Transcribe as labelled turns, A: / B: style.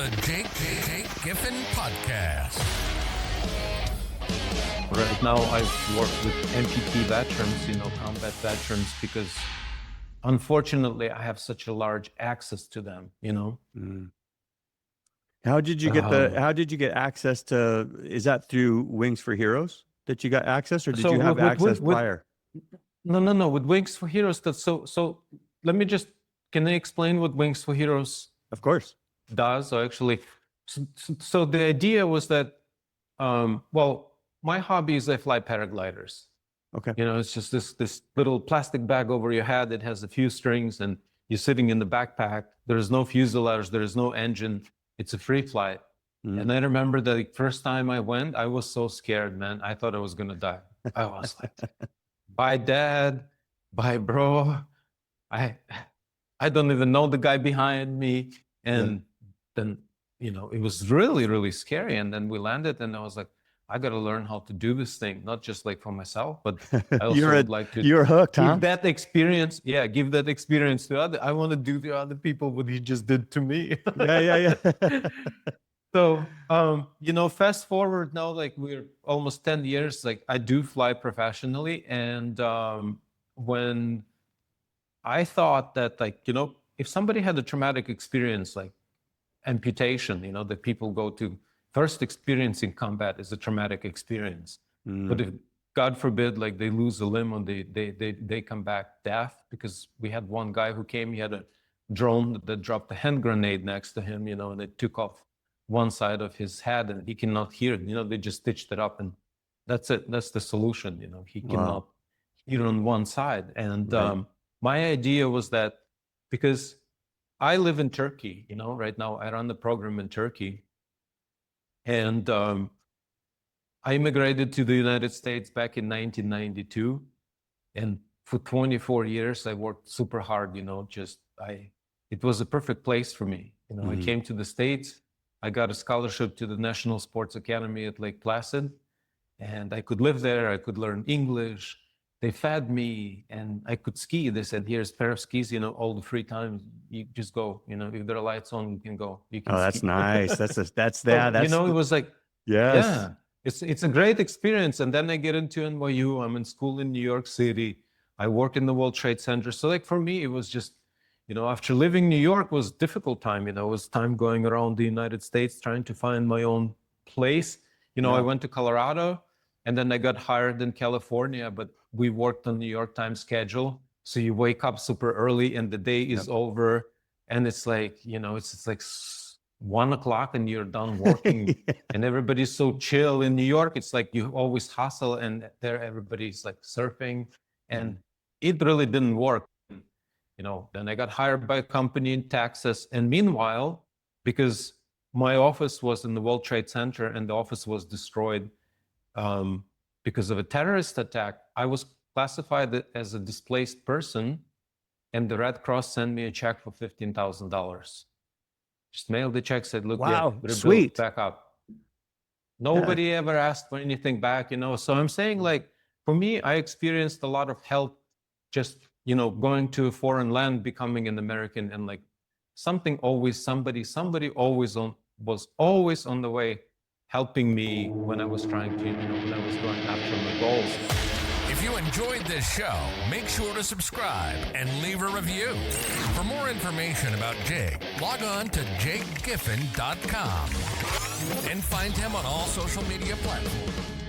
A: the Jake Giffin Podcast.
B: Right now, I've worked with amputee veterans, combat veterans, because unfortunately, I have such a large access to them,
C: Mm. How did you get access to, is that through Wings for Heroes that you got access, or did you have access prior?
B: No. With Wings for Heroes, so let me can I explain what Wings for Heroes
C: Of course.
B: does? So the idea was that, my hobby is I fly paragliders.
C: Okay.
B: It's just this little plastic bag over your head. It has a few strings and you're sitting in the backpack. There is no fuselage. There is no engine. It's a free flight.
C: Mm.
B: And I remember the first time I went, I was so scared, man. I thought I was going to die. I was like, bye, Dad. Bye, bro. I don't even know the guy behind me. And then, it was really, really scary. And then we landed and I was like, I got to learn how to do this thing, not just like for myself, but I also would like to
C: you're hooked,
B: give
C: huh?
B: that experience. Yeah. Give that experience to others. I want to do to other people what he just did to me.
C: Yeah.
B: So, fast forward now, like we're almost 10 years, like I do fly professionally. And when I thought that, if somebody had a traumatic experience, like amputation, that people go to, first experience in combat is a traumatic experience.
C: Mm.
B: But if, God forbid, like they lose a limb and they come back deaf, because we had one guy who came, he had a drone that dropped a hand grenade next to him, and it took off one side of his head and he cannot hear it. They just stitched it up and that's it. That's the solution. He cannot hear on one side. And my idea was that, because I live in Turkey, right now I run the program in Turkey. And I immigrated to the United States back in 1992. And for 24 years, I worked super hard, it was a perfect place for me. I came to the States. I got a scholarship to the National Sports Academy at Lake Placid, and I could live there. I could learn English. They fed me, and I could ski. They said, "Here's a pair of skis. All the free time, you just go. If there are lights on, you can go. You can."
C: Oh, that's
B: ski.
C: nice. That's
B: it was like,
C: yes.
B: Yeah, it's a great experience. And then I get into NYU. I'm in school in New York City. I work in the World Trade Center. So for me, it was just, after living New York was difficult time. It was time going around the United States, trying to find my own place. I went to Colorado, and then I got hired in California, but we worked on New York Times schedule. So you wake up super early and the day is over. And it's like, it's like 1 o'clock and you're done working. And everybody's so chill in New York. It's like you always hustle, and there everybody's like surfing. And it really didn't work. Then I got hired by a company in Texas. And meanwhile, because my office was in the World Trade Center and the office was destroyed because of a terrorist attack, I was classified as a displaced person, and the Red Cross sent me a check for $15,000. Just mailed the check, said, "Look,
C: wow,
B: yeah,
C: sweet,
B: back up." Nobody ever asked for anything back, So I'm saying, for me, I experienced a lot of help just, going to a foreign land, becoming an American, and somebody always was always on the way, helping me when I was trying to, when I was going after my goals.
A: If you enjoyed this show, make sure to subscribe and leave a review. For more information about Jake, log on to jakegiffin.com and find him on all social media platforms.